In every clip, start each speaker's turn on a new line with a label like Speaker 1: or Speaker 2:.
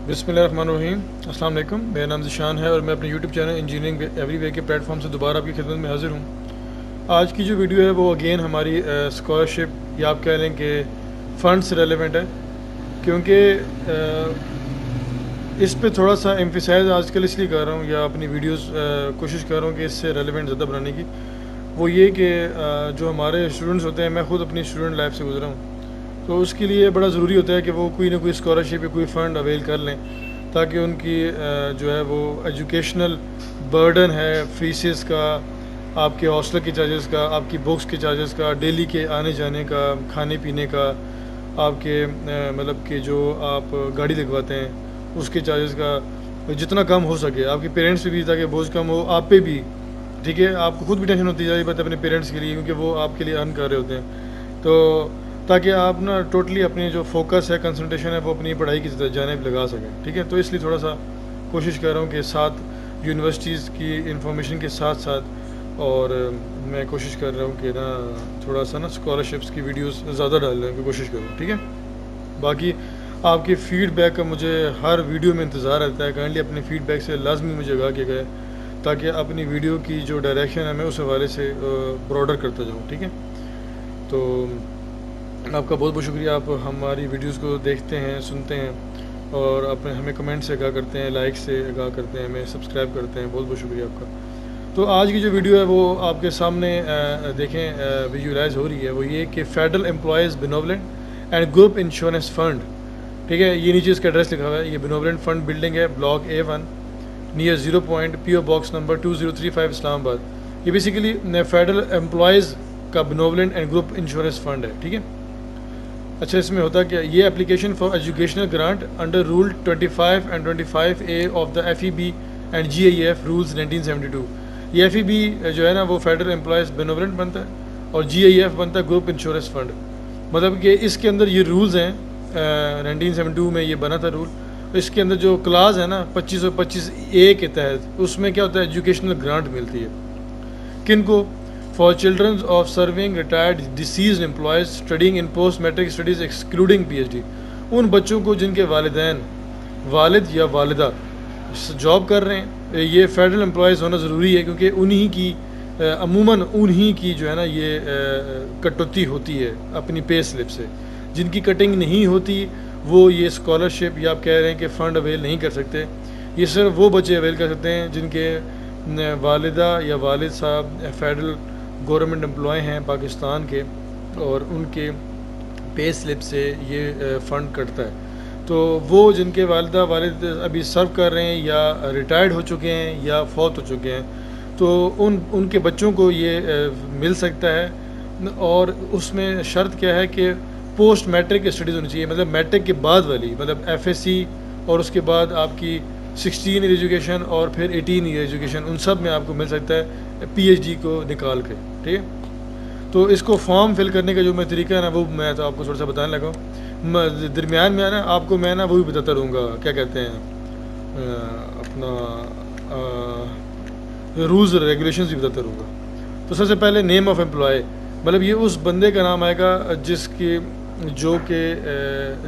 Speaker 1: बिस्मिल्लाहिर्रहमानिर्रहीम। अस्सलाम वालेकुम। मेरा नाम ज़िशान है और मैं अपने यूट्यूब चैनल इंजीनियरिंग एवरीवे के प्लेटफॉर्म से दोबारा आपकी खिदमत में हाज़िर हूँ। आज की जो वीडियो है वो अगेन हमारी स्कॉलरशिप या आप कह लें कि फ़ंड से रेलेवेंट है, क्योंकि इस पे थोड़ा सा एम्फिसाइज़ आजकल इसलिए कर रहा हूँ या अपनी वीडियोस कोशिश कर रहा हूँ कि इससे रेलेवेंट ज़्यादा बनाने की। वो ये कि जो हमारे स्टूडेंट्स होते हैं, मैं ख़ुद अपनी स्टूडेंट लाइफ से गुजरा हूँ, तो उसके लिए बड़ा ज़रूरी होता है कि वो कोई ना कोई स्कॉलरशिप या कोई फ़ंड अवेल कर लें, ताकि उनकी जो है वो एजुकेशनल बर्डन है, फीसेस का, आपके हॉस्टल के चार्जेस का, आपकी बुक्स के चार्जेस का, डेली के आने जाने का, खाने पीने का, आपके मतलब कि जो आप गाड़ी लगवाते हैं उसके चार्जेस का जितना कम हो सके, आपके पेरेंट्स पे भी ताकि बोझ कम हो, आप पे भी। ठीक है, आपको खुद भी टेंशन होती है बात अपने पेरेंट्स के लिए, क्योंकि वो आपके लिए अर्न कर रहे होते हैं, तो ताकि आप ना टोटली अपनी जो फोकस है, कंसंट्रेशन है, वो अपनी पढ़ाई की जानिब लगा सकें। ठीक है, तो इसलिए थोड़ा सा कोशिश कर रहा हूँ कि साथ यूनिवर्सिटीज़ की इंफॉर्मेशन के साथ साथ और मैं कोशिश कर रहा हूँ कि ना थोड़ा सा ना स्कॉलरशिप्स की वीडियोस ज़्यादा डालने की कोशिश करूँ। ठीक है, बाकी आपके फ़ीडबैक का मुझे हर वीडियो में इंतज़ार रहता है। काइंडली अपने फ़ीडबैक से लाजमी मुझे आगाह किया गया, ताकि अपनी वीडियो की जो डायरेक्शन है मैं उस हवाले से ब्रॉडर करता जाऊँ। ठीक है, तो आपका बहुत बहुत शुक्रिया, आप हमारी वीडियोस को देखते हैं, सुनते हैं और अपने हमें कमेंट से आगाह करते हैं, लाइक से आगाह करते हैं, हमें सब्सक्राइब करते हैं। बहुत बहुत शुक्रिया आपका। तो आज की जो वीडियो है वो आपके सामने देखें विजुलाइज हो रही है, वो ये कि federal employees benevolent and group insurance fund. ठीक है, ये नीचे इसका एड्रेस लिखा हुआ है। ये बेनोवलेंट फ़ंड बिल्डिंग है, block A1 near 0 point PO box number 2035 Islamabad. ये बेसिकली फेडरल एम्प्लॉयज़ का benevolent and group insurance fund है। ठीक है, अच्छा, इसमें होता क्या, ये application for educational grant under rule 25 and 25A of the FEB and GIF rules 1972। ये FEB जो है ना वो फेडरल एम्प्लॉयज़ बेनोवलेंट बनता है और GIF बनता है ग्रुप इंश्योरेंस फ़ंड। मतलब कि इसके अंदर ये रूल्स हैं, 1972 में ये बना था रूल। इसके अंदर जो क्लास है ना 2525A के तहत, उसमें क्या होता है, एजुकेशनल ग्रांट मिलती है किन को, for children of serving retired deceased employees studying in post matric studies excluding PhD। उन बच्चों को जिनके वालिदैन, वालिद या वालिदा जॉब कर रहे हैं। ये फेडरल एम्प्लॉयज़ होना ज़रूरी है, क्योंकि उन्हीं की अमूमन उन्हीं की जो है ना ये कटौती होती है अपनी पे स्लिप से। जिनकी कटिंग नहीं होती वो ये स्कॉलरशिप या आप कह रहे हैं कि फ़ंड अवेल नहीं कर सकते। ये सिर्फ वो बच्चे अवेल कर सकते हैं जिनके वालिदा या वालिद साहब फेडरल गवर्नमेंट एम्प्लॉय हैं पाकिस्तान के, और उनके पे स्लिप से ये फ़ंड कटता है। तो वो जिनके वालिदा वालिद अभी सर्व कर रहे हैं या रिटायर्ड हो चुके हैं या फौत हो चुके हैं, तो उनके बच्चों को ये मिल सकता है। और उसमें शर्त क्या है कि पोस्ट मैट्रिक स्टडीज़ होनी चाहिए, मतलब मैट्रिक के बाद वाली, मतलब FSC और उसके बाद आपकी 16 ईयर एजुकेशन और फिर 18 ईयर एजुकेशन, उन सब में आपको मिल सकता है PhD को निकाल के। ठीक है, तो इसको फॉर्म फिल करने का जो मैं तरीका है ना वो मैं तो आपको थोड़ा सा बताने लगा हूँ। दरमियान में ना आपको मैं ना वो भी बताता रहूँगा, क्या कहते हैं अपना रूल्स रेगुलेशंस भी बताता रहूँगा। तो सबसे पहले नेम ऑफ़ एम्प्लॉय, मतलब ये उस बंदे का नाम आएगा जिसके जो कि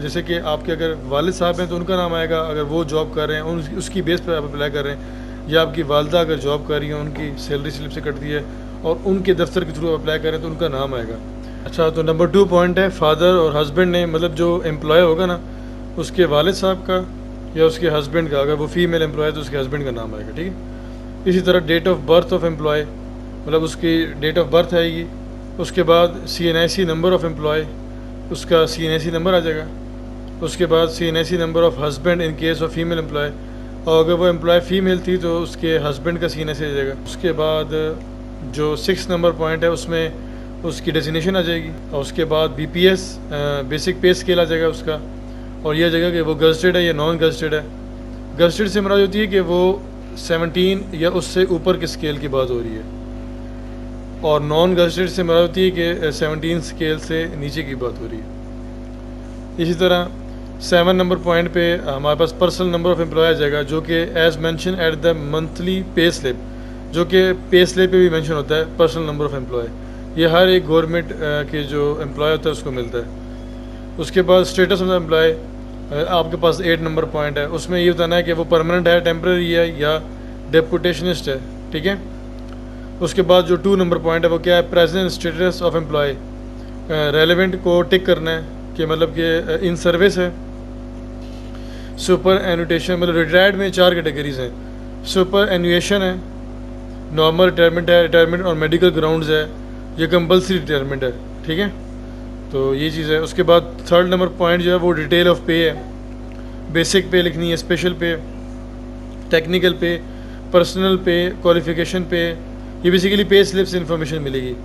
Speaker 1: जैसे कि आपके अगर वालिद साहब हैं तो उनका नाम आएगा, अगर वो जॉब कर रहे हैं उसकी बेस पर आप अप्लाई कर रहे हैं, या आपकी वालदा अगर जॉब कर रही हैं उनकी सैलरी स्लिप से कटती है और उनके दफ्तर के थ्रू अप्लाई करें तो उनका नाम आएगा। अच्छा, तो नंबर 2 पॉइंट है फादर और हस्बैंड ने, मतलब जो एम्प्लॉय होगा ना उसके वालिद साहब का या उसके हस्बैंड का, अगर वो फीमेल एम्प्लॉय है तो उसके हस्बैंड का नाम आएगा। ठीक है, इसी तरह date of birth of employee, मतलब उसकी डेट ऑफ बर्थ आएगी। उसके बाद CNIC नंबर ऑफ़ एम्प्लॉय, उसका CNIC नंबर आ जाएगा। उसके बाद CNIC number of husband in case of female employee, और अगर वो एम्प्लॉय फ़ीमेल थी तो उसके हस्बैंड का CNIC आ जाएगा। उसके बाद जो 6 नंबर पॉइंट है उसमें उसकी डेजिग्नेशन आ जाएगी, और उसके बाद BPS बेसिक पे स्केल आ जाएगा उसका, और यह जगह कि वो गज़टेड है या नॉन गज़टेड है। गज़टेड से मुराद होती है कि वो 17 या उससे ऊपर के स्केल की बात हो रही है, और नॉन गज़टेड से मुराद होती है कि 17 स्केल से नीचे की बात हो रही है। इसी तरह 7 नंबर पॉइंट पे हमारे पास पर्सनल नंबर ऑफ़ एम्प्लॉय आ जाएगा, जो कि as mention at the monthly pay slip, जो कि पे स्लिप पे भी मेंशन होता है पर्सनल नंबर ऑफ़ एम्प्लॉय। ये हर एक गवर्नमेंट के जो एम्प्लॉय होता है उसको मिलता है। उसके बाद स्टेटस ऑफ द एम्प्लॉय, आपके पास 8 नंबर पॉइंट है, उसमें ये बताना है कि वो परमानेंट है, टेम्प्रेरी है या डेपुटेशनिस्ट है, ठीक है। उसके बाद जो 2 नंबर पॉइंट है वो क्या है, present status of employee, relevant को टिक करना है कि मतलब कि इन सर्विस है। सुपर एनुटेशन, मतलब रिटायर्ड में 4 कैटेगरीज हैं, सुपर एनुएशन है, नॉर्मल रिटायरमेंट है, रिटायरमेंट और मेडिकल ग्राउंड्स है, ये कंपलसरी रिटायरमेंट है, ठीक है। तो ये चीज़ है। उसके बाद 3rd नंबर पॉइंट जो है वो डिटेल ऑफ पे है, बेसिक पे लिखनी है, स्पेशल पे, टेक्निकल पे, पर्सनल पे, क्वालिफिकेशन पे, ये बेसिकली पे स्लिप से इंफॉर्मेशन मिलेगी।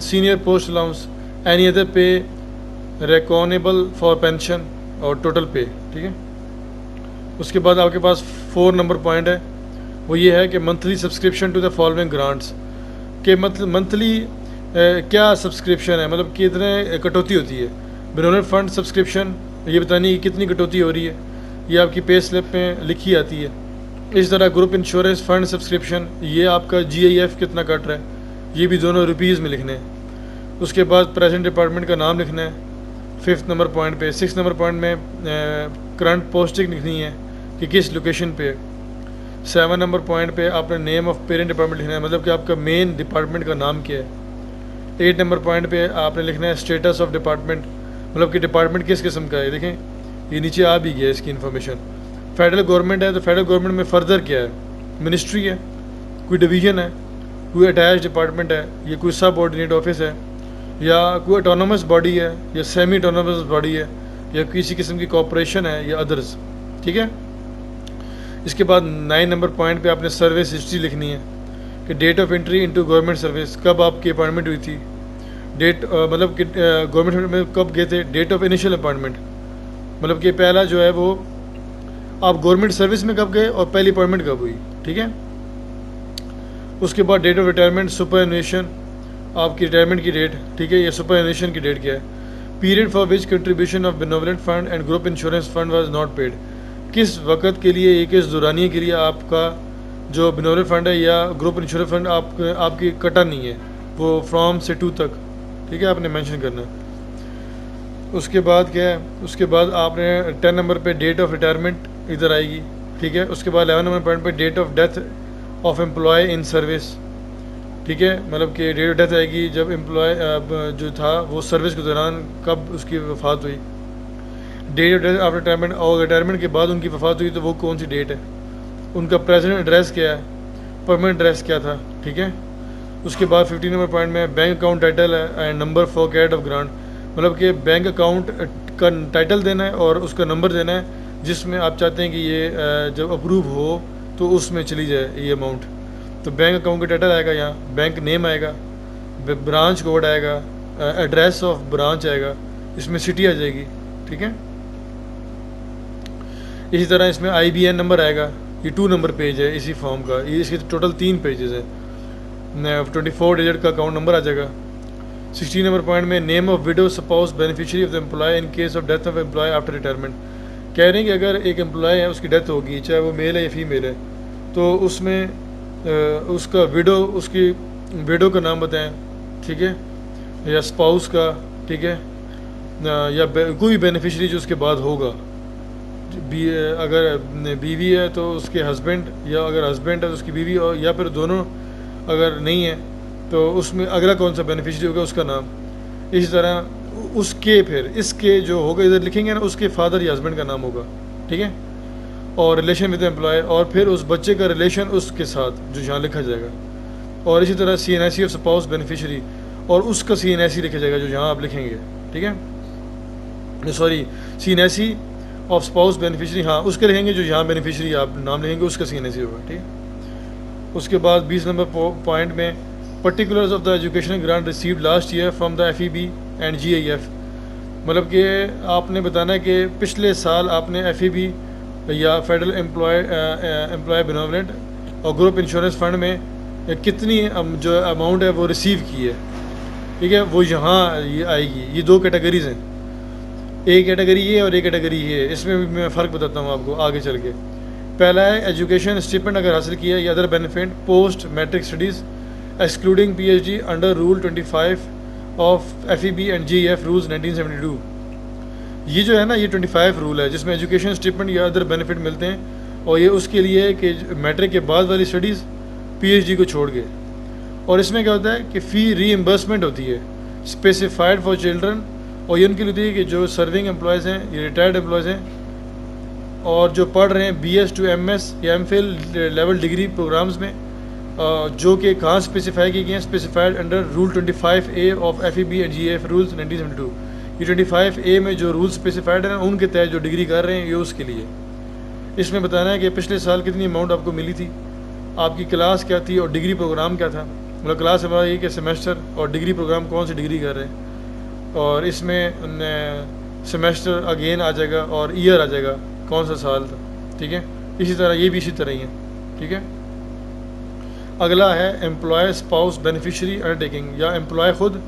Speaker 1: Senior post allowance, any other पे, रेकॉनेबल फॉर पेंशन और टोटल पे, ठीक है। उसके बाद आपके पास 4 नंबर पॉइंट है, वो ये है कि monthly subscription to the following grants, के मंथली क्या सब्सक्रिप्शन है, मतलब कितने कटौती होती है। बेनोनेट फंड सब्सक्रिप्शन, ये बतानी है कितनी कटौती हो रही है, ये आपकी पे स्लिप में लिखी आती है। इस तरह ग्रुप इंश्योरेंस फंड सब्सक्रिप्शन, ये आपका GIF कितना कट रहा है, ये भी दोनों रुपीज़ में लिखने हैं। उसके बाद प्रेजेंट डिपार्टमेंट का नाम लिखना है 5th नंबर पॉइंट पे। 6th नंबर पॉइंट में करंट पोस्टिंग लिखनी है कि किस लोकेशन पे। 7 नंबर पॉइंट पे आपने नेम ऑफ पेरेंट डिपार्टमेंट लिखना है, मतलब कि आपका मेन डिपार्टमेंट का नाम क्या है। 8 नंबर पॉइंट पे आपने लिखना है स्टेटस ऑफ डिपार्टमेंट, मतलब कि डिपार्टमेंट किस किस्म का है। देखें ये नीचे आ भी गया इसकी इन्फॉर्मेशन। फेडरल गवर्नमेंट है तो फेडरल गवर्नमेंट में फ़र्दर क्या है, मिनिस्ट्री है, कोई डिवीज़न है, कोई अटैच डिपार्टमेंट है, या कोई सब ऑर्डिनेट ऑफिस है, या कोई ऑटोनोमस बॉडी है, या सेमी ऑटोनोमस बॉडी है, या किसी किस्म की कॉरपोरेशन है, या अदर्स, ठीक है। इसके बाद 9 नंबर पॉइंट पे आपने सर्विस हिस्ट्री लिखनी है कि date of entry into government service, कब आपकी अपॉइंटमेंट हुई थी, डेट मतलब कि गवर्नमेंट में कब गए थे, डेट ऑफ इनिशियल अपॉइंटमेंट, मतलब कि पहला जो है वो आप गवर्नमेंट सर्विस में कब गए और पहली अपॉइंटमेंट कब हुई, ठीक है। उसके बाद डेट ऑफ रिटायरमेंट, सुपर एनुएशन, आपकी रिटायरमेंट की डेट, ठीक है, ये सुपर एनुएशन की डेट क्या है। Period for which contribution of benevolent fund and group insurance fund was not paid, किस वक्त के लिए, एक इस दौरानिए के लिए आपका जो बेनोवलेंट फंड है या ग्रुप इंश्योरेंस फंड आपकी कटा नहीं है, वो फ्रॉम से टू तक, ठीक है, आपने मेंशन करना है। उसके बाद क्या है, उसके बाद आपने 10 नंबर पे डेट ऑफ रिटायरमेंट इधर आएगी, ठीक है। उसके बाद 11 नंबर पॉइंट पे date of death of employee in service, ठीक है, मतलब कि डेट ऑफ डेथ आएगी जब एम्प्लॉय जो था वो सर्विस के दौरान कब उसकी वफ़ात हुई। Date of death after retirement, और रिटायरमेंट के बाद उनकी वफ़ात हुई तो वो कौन सी डेट है। उनका प्रेजेंट एड्रेस क्या है, परमानेंट एड्रेस क्या था, ठीक है। उसके बाद 15 नंबर पॉइंट में बैंक अकाउंट टाइटल है and number for cat of grant, मतलब कि बैंक अकाउंट का टाइटल देना है और उसका नंबर देना है जिसमें आप चाहते हैं कि ये जब अप्रूव हो तो उसमें चली जाए ये अमाउंट। तो बैंक अकाउंट का टाइटल आएगा, यहाँ बैंक नेम आएगा, ब्रांच कोड आएगा, एड्रेस ऑफ ब्रांच आएगा, इसमें सिटी आ जाएगी, ठीक है। इसी तरह इसमें IBN नंबर आएगा, ये 2 नंबर पेज है इसी फॉर्म का, ये इसके टोटल 3 पेजेस हैं। 24 डिजिट का अकाउंट नंबर आ जाएगा। 16 नंबर पॉइंट में name of widow spouse beneficiary of the employee in case of death of employee after retirement, कह रहे हैं कि अगर एक एम्प्लॉय है उसकी डेथ होगी, चाहे वो मेल है या फीमेल है, तो उसमें उसका विडो, उसकी विडो का नाम बताएं, ठीक है, या स्पाउस का, ठीक है, या कोई बेनिफिशियरी जो उसके बाद होगा। अगर बीवी है तो उसके हस्बैंड, या अगर हस्बैंड है तो उसकी बीवी, और या फिर दोनों अगर नहीं है तो उसमें अगला कौन सा बेनिफिशियरी होगा उसका नाम। इसी तरह उसके फिर इसके जो होगा इधर लिखेंगे ना, उसके फादर या हस्बैंड का नाम होगा, ठीक है, और रिलेशन विद एम्प्लॉय, और फिर उस बच्चे का रिलेशन उसके साथ जो यहाँ लिखा जाएगा। और इसी तरह CNSE ऑफ स्पाउस बेनिफिशियरी, और उसका CNSE लिखा जाएगा जो यहाँ आप लिखेंगे, ठीक है, sorry CNSE of spouse beneficiary, हाँ उसके लिखेंगे जो यहाँ बेनिफिशियरी आप नाम लिखेंगे उसका CNSE होगा, ठीक है। उसके बाद 20 नंबर पॉइंट में particulars of the education grant received last year from the FEB and GIF, मतलब कि आपने बताना है कि पिछले साल आपने FEB या फेडरल एम्प्लॉय बेनोवलेंट और ग्रुप इंश्योरेंस फंड में कितनी जो अमाउंट है वो रिसीव की है, ठीक है, वो यहाँ ये आएगी। ये 2 कैटेगरीज़ हैं, एक कैटेगरी ये और एक कैटेगरी ये, इसमें भी मैं फ़र्क बताता हूँ आपको आगे चल के। पहला है एजुकेशन स्टिपेंड अगर हासिल किया या other benefit post matric studies excluding PhD under rule 25 of FEB and GIF rules 1972। ये जो है ना, ये 25 रूल है जिसमें एजुकेशन स्टिपेंड या अदर बेनिफिट मिलते हैं, और ये उसके लिए है कि मैट्रिक के बाद वाली स्टडीज़ पीएचडी को छोड़ के। और इसमें क्या होता है कि फ़ी रीइम्बर्समेंट होती है स्पेसिफाइड फॉर चिल्ड्रन, और ये उनके लिए होती है कि जो सर्विंग एम्प्लॉयज़ हैं, ये रिटायर्ड एम्प्लॉयज़ हैं और जो पढ़ रहे हैं BS to MS या MPhil लेवल डिग्री प्रोग्राम्स में, जो कि कहाँ स्पेसिफाई की गई हैं, specified under rule 25A of FEB and GAF rules 1972। ये 25A में जो रूल स्पेसिफाइड है उनके तहत जो डिग्री कर रहे हैं ये उसके लिए। इसमें बताना है कि पिछले साल कितनी अमाउंट आपको मिली थी, आपकी क्लास क्या थी और डिग्री प्रोग्राम क्या था। मतलब क्लास हमारा ये कि सेमेस्टर, और डिग्री प्रोग्राम कौन सी डिग्री कर रहे हैं, और इसमें सेमेस्टर अगेन आ जाएगा और ईयर आ जाएगा कौन सा साल था। ठीक है, इसी तरह ये भी इसी तरह ही है। ठीक है, अगला है एम्प्लॉय स्पाउस बेनिफिशरी अंडरटेकिंग, या एम्प्लॉय खुद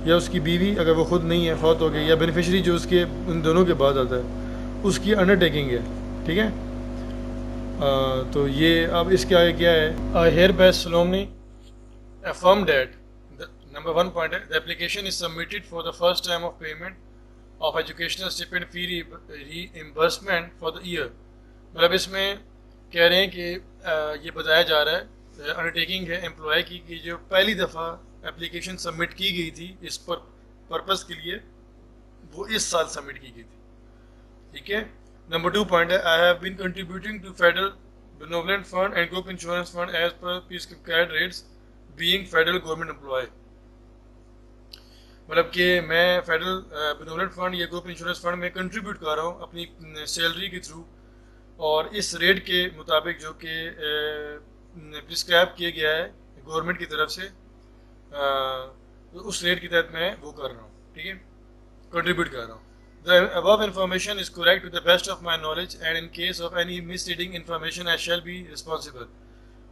Speaker 1: या उसकी बीवी, अगर वो खुद नहीं है, फौत हो गई, या बेनिफिशरी जो उसके उन दोनों के बाद आता है, उसकी अंडरटेकिंग है। ठीक है, तो ये अब इसके आगे क्या है, आई हेयर बाय सोलोमनी affirm that the number 1 point है, the application is submitted for the first time of payment of educational stipend fee reimbursement for the year। मतलब इसमें कह रहे हैं कि ये बताया जा रहा है, अंडरटेकिंग है एम्प्लॉय की कि जो पहली दफ़ा एप्लीकेशन सबमिट की गई थी इस पर्पस के लिए, वो इस साल सबमिट की गई थी। ठीक है, नंबर 2 पॉइंट है, I have been contributing to federal benevolent fund and group insurance fund as per prescribed rates being federal government employee. मतलब कि मैं फेडरल बेनोवलेंट फंड या ग्रुप इंश्योरेंस फंड में कंट्रीब्यूट कर रहा हूँ अपनी सैलरी के थ्रू, और इस रेट के मुताबिक जो कि प्रिस्क्राइब किया गया है गवर्नमेंट की तरफ से, उस रेट के तहत मैं वो कर रहा हूँ। ठीक है, कंट्रीब्यूट कर रहा हूँ। The above information is correct to the best of my knowledge and in case of any misleading information I shall be responsible।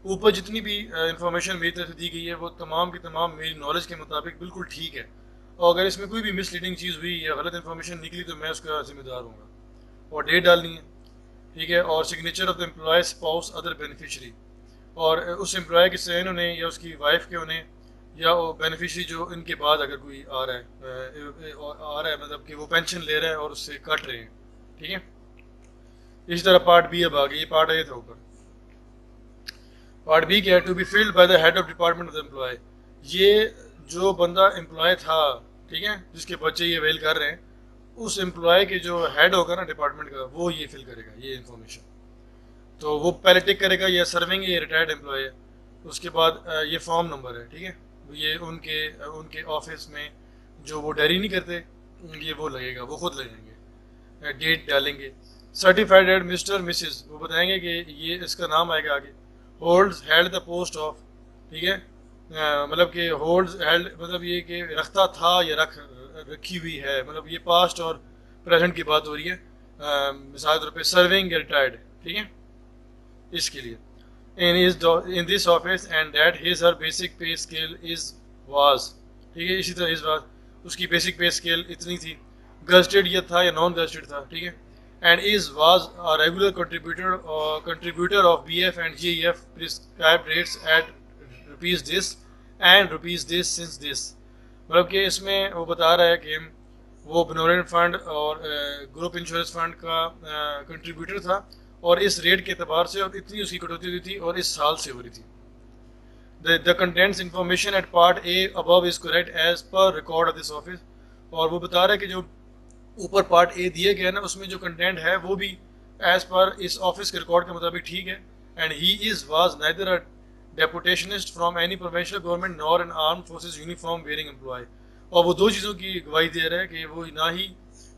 Speaker 1: ऊपर जितनी भी इंफॉर्मेशन मेरी तरफ से दी गई है वो तमाम की तमाम मेरी नॉलेज के मुताबिक बिल्कुल ठीक है, और अगर इसमें कोई भी मिसलीडिंग चीज़ हुई या गलत इन्फॉर्मेशन निकली तो मैं उसका जिम्मेदार हूँगा। और डेट डालनी है। ठीक है, और signature of the employee spouse other beneficiary, और उस एम्प्लॉय के साइन होने या उसकी वाइफ के होने, या वो बेनिफिशरी जो इनके बाद अगर कोई आ रहा है मतलब कि वो पेंशन ले रहा है और उससे कट रहे हैं। ठीक है, इसी तरह पार्ट बी अब आ गई, पार्ट ए था ऊपर। पार्ट बी क्या है, to be filled by the head of department of the employee. ये जो बंदा एम्प्लॉय था, ठीक है, जिसके बच्चे ये वेल कर रहे हैं, उस एम्प्लॉय के जो हेड होगा ना डिपार्टमेंट का, वो ये फिल करेगा ये इन्फॉर्मेशन। तो वो पहले टिक करेगा ये सर्विंग है, ये रिटायर्ड एम्प्लॉय है, उसके बाद ये फॉर्म नंबर है। ठीक है, ये उनके ऑफिस में जो वो डायरी नहीं करते, ये वो लगेगा, वो खुद लगेंगे, डेट डालेंगे, सर्टिफाइड एड मिस्टर मिसिस, वो बताएंगे कि ये इसका नाम आएगा आगे, holds held the post of. ठीक है, मतलब कि होल्ड्स हेल्ड मतलब ये कि रखता था या रखी हुई है, मतलब ये पास्ट और प्रेजेंट की बात हो रही है। मिसाल के तौर पे सर्विंग या रिटायर्ड। ठीक है, इसके लिए in this office and that his her basic pay scale is was। ठीक है, इसी तरह इस बार उसकी बेसिक पे स्केल इतनी थी, गजटेड ये था या नॉन गजटेड था। ठीक है, and is was a regular contributor of BF and GEF prescribed rates eight rupees this and rupees this since this. मतलब कि इसमें वो बता रहा है कि वो बेनोवलेंट फंड और ग्रुप इंश्योरेंस फंड का कंट्रीब्यूटर था, और इस रेट के अतबार से और इतनी उसकी कटौती हुई थी और इस साल से हो रही थी। The contents information at part A above is correct as per record of this office। और वो बता रहा है कि जो ऊपर पार्ट ए दिए गए ना, उसमें जो कंटेंट है वो भी एज पर इस ऑफिस के रिकॉर्ड के मुताबिक ठीक है। And he is was neither a deputationist from any provincial government nor an arm forces uniform wearing employ. और वो दो चीज़ों की गवाही दे रहा है कि वो ना ही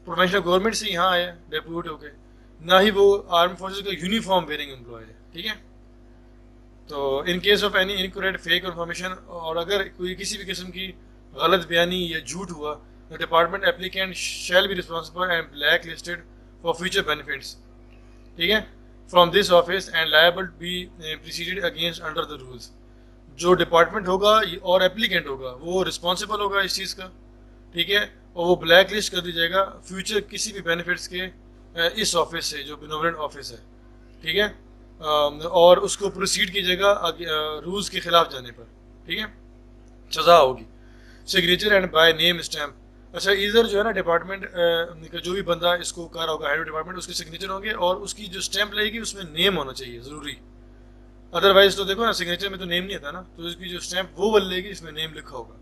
Speaker 1: प्रोविंशियल गवर्नमेंट से यहाँ आया डेप्यूट होके, ना ही वो आर्म फोर्सेज का यूनिफॉर्म वेयरिंग एम्प्लॉय है। ठीक है, तो इन case of any incorrect fake information, और अगर कोई किसी भी किस्म की गलत बयानी या झूठ हुआ, the department applicant shall be responsible and black listed for future benefits. ठीक है, from this office and liable be proceeded against under the rules. जो डिपार्टमेंट होगा और एप्लीकेंट होगा वो रिस्पॉन्सिबल होगा इस चीज़ का। ठीक है, और वो ब्लैक लिस्ट कर दी जाएगा फ्यूचर किसी भी बेनिफिट्स के इस ऑफिस से जो बेनोवलेंट ऑफिस है। ठीक है, और उसको प्रोसीड कीजिएगा रूल्स के खिलाफ जाने पर। ठीक है, सज़ा होगी। Signature and by name stamp, अच्छा, इधर जो है ना डिपार्टमेंट का जो भी बंदा इसको कर रहा होगा, हेड डिपार्टमेंट, उसके सिग्नेचर होंगे और उसकी जो स्टैंप लगेगी उसमें नेम होना चाहिए ज़रूरी। अदरवाइज तो देखो ना, सिग्नेचर में तो नेम नहीं आता ना, तो इसकी जो स्टैंप वो वाली लगेगी, इसमें नेम लिखा होगा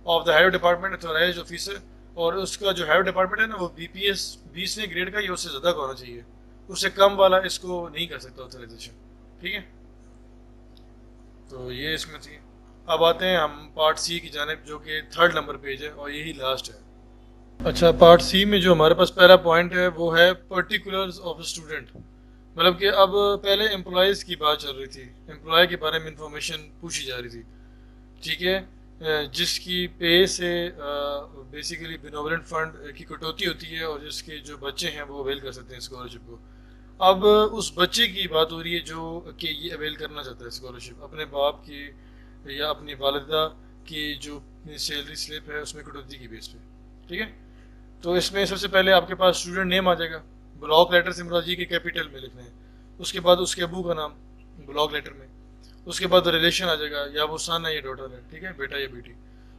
Speaker 1: of the head department authorised officer. और उसका जो हेड डिपार्टमेंट है ना, वो बीपीएस 20वें ग्रेड का या उससे ज़्यादा का होना चाहिए, उससे कम वाला इसको नहीं कर सकता ऑथराइजेशन। ठीक है, तो ये इसमें थी। अब आते हैं हम पार्ट सी की जानिब, जो कि 3rd नंबर पेज है और यही लास्ट है। अच्छा, पार्ट सी में जो हमारे पास पहला पॉइंट है वो है पर्टिकुलर्स ऑफ स्टूडेंट। मतलब कि अब पहले एम्प्लॉयज़ की बात चल रही थी, एम्प्लॉय के बारे में इंफॉर्मेशन पूछी जा रही थी। ठीक है, जिसकी पे से बेसिकली बेनोवलेंट फंड की कटौती होती है और जिसके जो बच्चे हैं वो अवेल कर सकते हैं स्कॉलरशिप को। अब उस बच्चे की बात हो रही है जो कि ये अवेल करना चाहता है स्कॉलरशिप, अपने बाप की या अपनी वालिदा की जो सैलरी स्लिप है उसमें कटौती की बेस पे। ठीक है, तो इसमें सबसे पहले आपके पास स्टूडेंट नेम आ जाएगा, ब्लॉक लेटर से मुराद जी के कैपिटल में लिखना है। उसके बाद उसके अबू का नाम ब्लॉक लेटर में। उसके बाद रिलेशन आ जाएगा, या वो सन है या डॉटर है, ठीक है, बेटा या बेटी।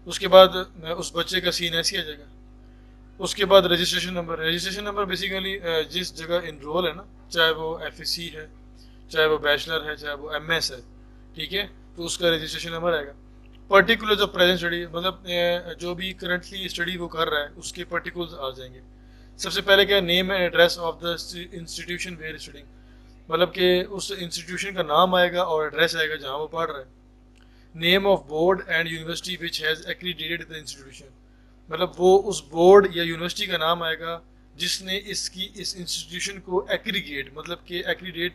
Speaker 1: उसके बाद उस बच्चे का CNSE आ जाएगा। उसके बाद registration number. Registration number basically जिस जगह इनरोल है ना, चाहे वो FSC है, चाहे वो बैचलर है, चाहे वो MS है, ठीक है, तो उसका रजिस्ट्रेशन नंबर आएगा। पर्टिकुलर ऑफ प्रेजेंट स्टडी, मतलब जो भी करंटली स्टडी वो कर रहा है उसके पर्टिकुलर्स आ जाएंगे। सबसे पहले क्या, name and address of the institution where studying, मतलब कि उस इंस्टीट्यूशन का नाम आएगा और एड्रेस आएगा जहाँ वो पढ़ रहा है। Name of board and university which has accredited the institution, मतलब वो उस बोर्ड या यूनिवर्सिटी का नाम आएगा जिसने इस इंस्टीट्यूशन को एग्रीगेट, मतलब कि एग्रीडेट,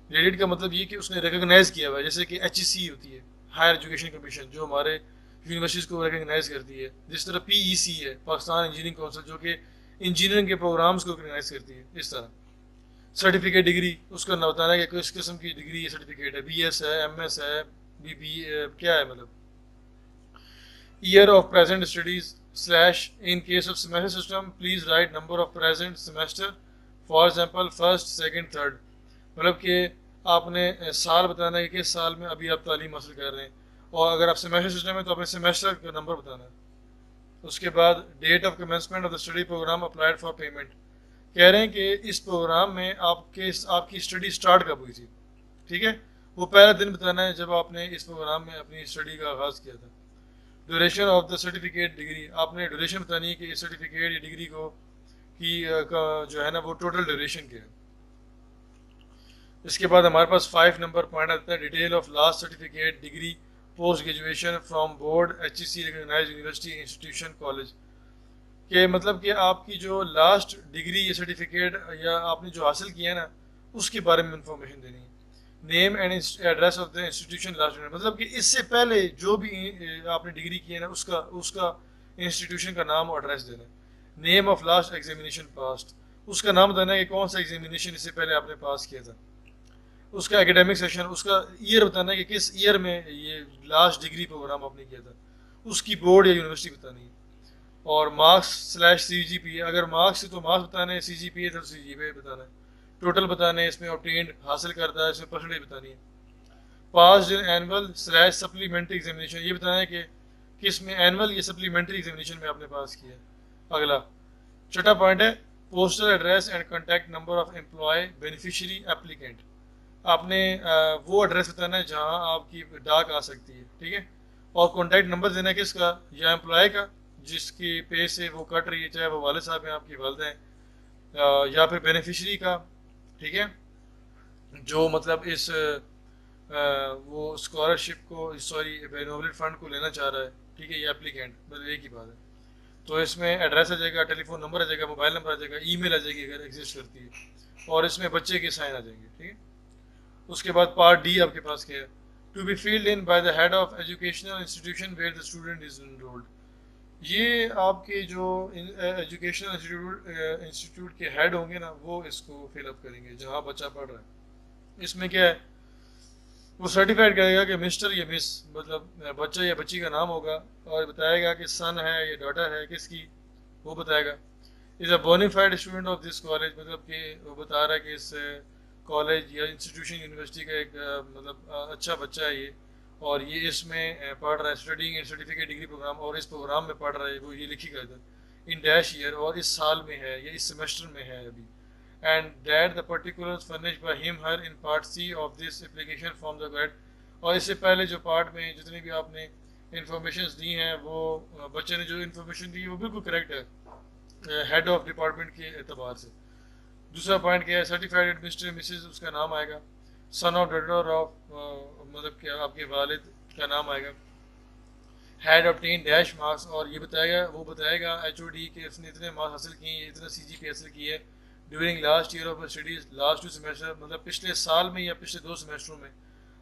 Speaker 1: ग्रेडेड का मतलब ये कि उसने रिकॉग्नाइज किया हुआ है। जैसे कि HEC होती है, हायर एजुकेशन कमीशन, जो हमारे यूनिवर्सिटीज़ को रिकॉग्नाइज करती है। जिस तरह PEC है, पाकिस्तान इंजीनियरिंग काउंसिल, जो कि इंजीनियरिंग के प्रोग्राम्स को रिकॉग्नाइज करती है। इस तरह सर्टिफिकेट, डिग्री, उसका ना बताना है कि किस किस्म की डिग्री या सर्टिफिकेट है, BS है, MS है, BB क्या है, मतलब year of present studies slash in case of semester system please right number of present semester, for example first, second, third. मतलब कि आपने साल बताना है कि किस साल में अभी आप तालीम हासिल कर रहे हैं, और अगर आप सेमेस्टर सिस्टम है तो अपने सेमेस्टर का नंबर बताना है। उसके बाद date of commencement of the study program applied for payment, कह रहे हैं कि इस प्रोग्राम में आपकी स्टडी स्टार्ट कब हुई थी। ठीक है, वो पहला दिन बताना है जब आपने इस प्रोग्राम में अपनी स्टडी का आगाज़ किया था। Duration of the certificate, degree, आपने ड्यूरेशन बतानी है कि इस सर्टिफिकेट या डिग्री को की जो है ना वो टोटल ड्यूरेशन क्या है। इसके बाद हमारे पास 5 नंबर पॉइंट आता है, detail of last certificate, degree, post graduation from board, HEC recognized university, institution, college, के मतलब कि आपकी जो लास्ट डिग्री या सर्टिफिकेट या आपने जो हासिल किया है ना, उसके बारे में इंफॉर्मेशन देनी है। Name and address of the institution last, मतलब कि इससे पहले जो भी आपने डिग्री की है ना, उसका उसका इंस्टीट्यूशन का नाम और एड्रेस देना है। Name of last examination past, उसका नाम बताना है कि कौन सा एग्जामिनेशन इससे पहले आपने पास किया था। उसका एकेडमिक सेक्शन, उसका ईयर बताना है कि किस ईयर में ये लास्ट डिग्री प्रोग्राम आपने किया था, उसकी बोर्ड या यूनिवर्सिटी बतानी है। और मार्क्स स्लैश CGPA, अगर मार्क्स है तो मार्क्स बताना है, CGPA तो CGPA बताना है। टोटल बताना है, इसमें ऑब्टेन्ड हासिल करता है, इसमें परसेंटेज बतानी है। Pass in annual slash supplementary examination, ये बताना है कि किस में एनुअल या सप्लीमेंट्री एग्जामिनेशन में आपने पास किया। अगला छठा पॉइंट है, postal address and contact number of employee beneficiary applicant, आपने वो एड्रेस बताना है जहाँ आपकी डाक आ सकती है। ठीक है, और कॉन्टैक्ट नंबर देना है किसका, या एम्प्लॉय का जिसकी पे से वो कट रही है, चाहे वो वाले साहब हैं, आपकी वालदा हैं, या फिर बेनिफिशरी का। ठीक है, जो मतलब इस वो स्कॉलरशिप को, सॉरी बेनोवलेट फंड को लेना चाह रहा है। ठीक है, ये एप्लीकेंट, मतलब एक ही बात है। तो इसमें एड्रेस आ जाएगा, टेलीफोन नंबर आ जाएगा, मोबाइल नंबर आ जाएगा, ईमेल आ जाएगी अगर एग्जिस्ट करती है, और इसमें बच्चे के साइन आ जाएंगे। ठीक है, उसके बाद पार्ट डी आपके पास क्या है, to be filled in by the head of educational institution where the student is enrolled, ये आपके जो एजुकेशनल इंस्टीट्यूट के हेड होंगे ना, वो इसको फिलअप करेंगे जहाँ बच्चा पढ़ रहा है। इसमें क्या है, वो सर्टिफाइड करेगा कि मिस्टर या मिस, मतलब बच्चा या बच्ची का नाम होगा, और बताएगा कि सन है या डॉटर है किसकी, वो बताएगा। Is a bona fide student of this college, मतलब कि वो बता रहा है कि इस कॉलेज या इंस्टीट्यूशन यूनिवर्सिटी का एक मतलब अच्छा बच्चा है ये, और ये इसमें पढ़ रहा है, studying in certificate degree program, और इस प्रोग्राम में पढ़ रहा है, वो ये लिखी इधर। इन डैश ईयर, और इस साल में है या इस सेमेस्टर में है अभी, and that the particulars furnished by him her in part C of this application form the guide. और इससे पहले जो पार्ट में जितनी भी आपने इंफॉर्मेशन दी हैं वो बच्चे ने जो इन्फॉर्मेशन दी है वो बिल्कुल करेक्ट है हेड ऑफ डिपार्टमेंट के एतबार से। दूसरा पॉइंट क्या है, सर्टिफाइड मिस्टर मिसेज उसका नाम आएगा, सन ऑफ डॉटर ऑफ मतलब कि आपके वालिद का नाम आएगा, हैड ऑब्टेन डैश मार्क्स, और ये बताएगा एचओडी के उसने इतने मार्क्स हासिल किए हैं, इतना सीजीपीए हासिल की है during last year of studies, last 2 semester मतलब पिछले साल में या पिछले 2 सेमेस्टरों में,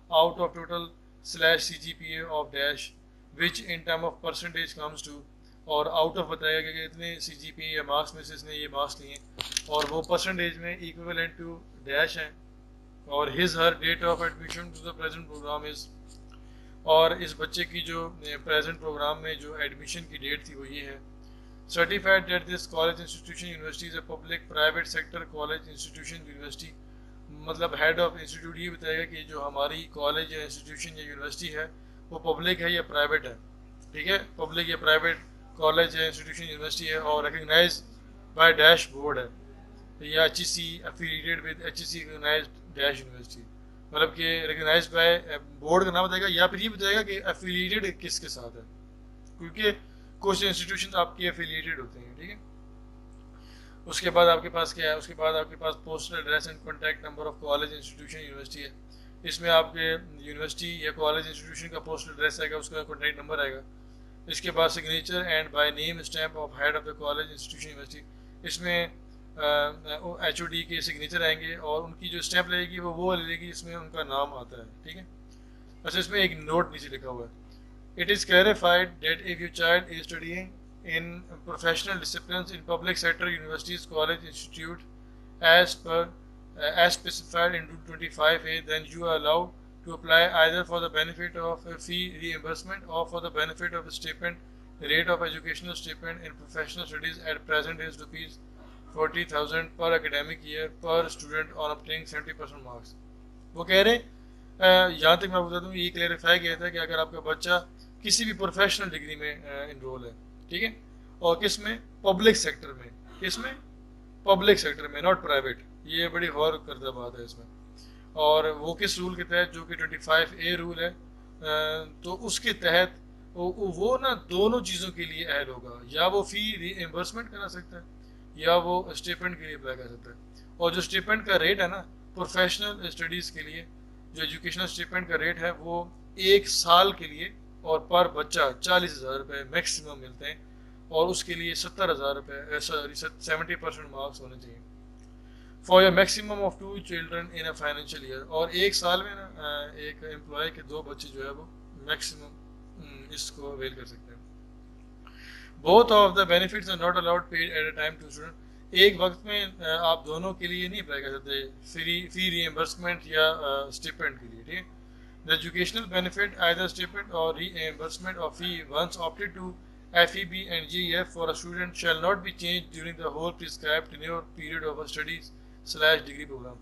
Speaker 1: out of total slash CGPA of dash which in term of percentage comes to, और आउट ऑफ बताएगा कि इतने सीजीपीए या मार्क्स में से इसने ये मार्क्स लिए और वो परसेंटेज में इक्विवेलेंट टू डैश हैं, और his her date of admission to the present program is, और इस बच्चे की जो प्रेजेंट प्रोग्राम में जो एडमिशन की डेट थी वो ये है, certified that this college institution university is a public private sector college institution university, मतलब हेड ऑफ इंस्टीट्यूट ये बताएगा कि जो हमारी कॉलेज या इंस्टीट्यूशन या यूनिवर्सिटी है वो पब्लिक है या प्राइवेट है, ठीक है, पब्लिक या प्राइवेट कॉलेज या इंस्टीट्यूशन यूनिवर्सिटी है और रिकग्नाइज बाय डैश बोर्ड है या HEC affiliated with HEC recognized dash university, मतलब कि रिकग्नाइज बाय बोर्ड का नाम बताएगा या फिर ये बताएगा कि एफिलिएटेड किसके साथ है, क्योंकि कुछ इंस्टीट्यूशन आपके एफिलिएटेड होते हैं, ठीक है। उसके बाद आपके पास क्या है, उसके बाद आपके पास postal address and contact number of college institution university है, इसमें आपके यूनिवर्सिटी या कॉलेज इंस्टीट्यूशन का पोस्टल एड्रेस आएगा, उसका कॉन्टैक्ट नंबर आएगा। इसके बाद signature and by name stamp of head of the college institution university, इसमें HOD के सिग्नेचर आएंगे और उनकी जो स्टैम्प लगेगी वो लगेगी इसमें उनका नाम आता है, ठीक है। अच्छा, इसमें एक नोट नीचे लिखा हुआ है, it is clarified that if your child is studying in professional disciplines in public sector universities, college, institute as specified in 25A, then you are allowed to apply either for the benefit of a fee reimbursement or for the benefit of a stipend. The rate of educational stipend in professional studies at present is rupees 40,000 per academic year per student on obtaining 70% marks. वो कह रहे हैं यहाँ तक मैं बता दूँ, ये क्लेरिफाई किया था कि अगर आपका बच्चा किसी भी प्रोफेशनल डिग्री में इनरोल है, ठीक है, और किस में, पब्लिक सेक्टर में, किस में, पब्लिक सेक्टर में, नॉट प्राइवेट, ये बड़ी गौर करदा बात है इसमें, और वो किस रूल के तहत, जो कि 25A रूल है, तो उसके तहत वो ना दोनों चीज़ों के लिए अहल होगा, या वो फ़ी रिइम्बर्समेंट करा सकता है या वो स्टिपेंड के लिए अप्लाई कर सकता है। और जो स्टिपेंड का रेट है ना प्रोफेशनल स्टडीज़ के लिए, जो एजुकेशनल स्टिपेंड का रेट है वो 1 साल के लिए और पर बच्चा 40,000 रुपये मैक्सिमम मिलते हैं, और उसके लिए 70,000 रुपये, सॉरी 70% मार्क्स होने चाहिए for your maximum of 2 children in a financial year, और एक साल में ना एक एम्प्लॉय के 2 बच्चे जो है वो मैक्सिमम इसको अवेल कर सकते हैं। Both of the benefits are not allowed paid at a time to student, एक वक्त में आप दोनों के लिए नहीं अप्लाई कर सकते फी रिइम्बर्समेंट या स्टिपेंड के लिए, ठीक है। The educational benefit, either stipend or reimbursement of fee once opted to FEB and GEF for a student shall not be changed during the whole prescribed tenure period of a studies/degree program.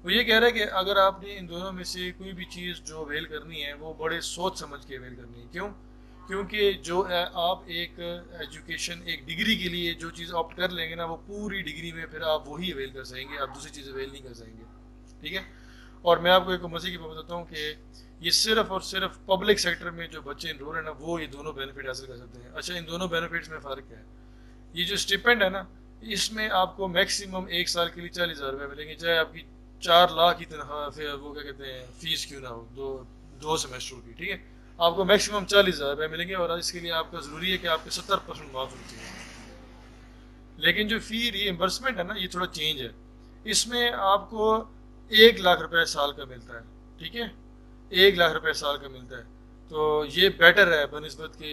Speaker 1: वो ये कह रहा है कि अगर आपने इन दोनों में से कोई भी चीज़ जो अवेल करनी है वो बड़े सोच समझ के अवेल करनी है। क्यों? क्योंकि जो आप एक एजुकेशन, एक डिग्री के लिए जो चीज़ ऑप्ट कर लेंगे ना, वो पूरी डिग्री में फिर आप वही अवेल कर सकेंगे, आप दूसरी चीज़ अवेल नहीं कर सकेंगे, ठीक है। और मैं आपको एक मज़े की बात बताता हूँ कि ये सिर्फ और सिर्फ पब्लिक सेक्टर में जो बच्चे इनरोल है ना वो ये दोनों बेनिफिट हासिल कर सकते हैं। अच्छा, इन दोनों बेनिफिट्स में फ़र्क है, ये जो स्टिपेंड है ना इसमें आपको मैक्सिमम 1 साल के लिए 40,000 रुपये मिलेंगे, चाहे आपकी 4 लाख की तनख्वाह, फिर वो क्या कहते हैं फीस क्यों ना हो, दो सेमेस्टर की, ठीक है, आपको मैक्सिमम 40,000 रुपये मिलेंगे, और इसके लिए आपका ज़रूरी है कि आपके 70% मार्क्स होने चाहिए। लेकिन जो फ़ी रीइम्बर्समेंट है ना ये थोड़ा चेंज है, इसमें आपको 1 लाख रुपये साल का मिलता है, ठीक है, 1 लाख रुपये साल का मिलता है, तो ये बेटर है बनिस्बत के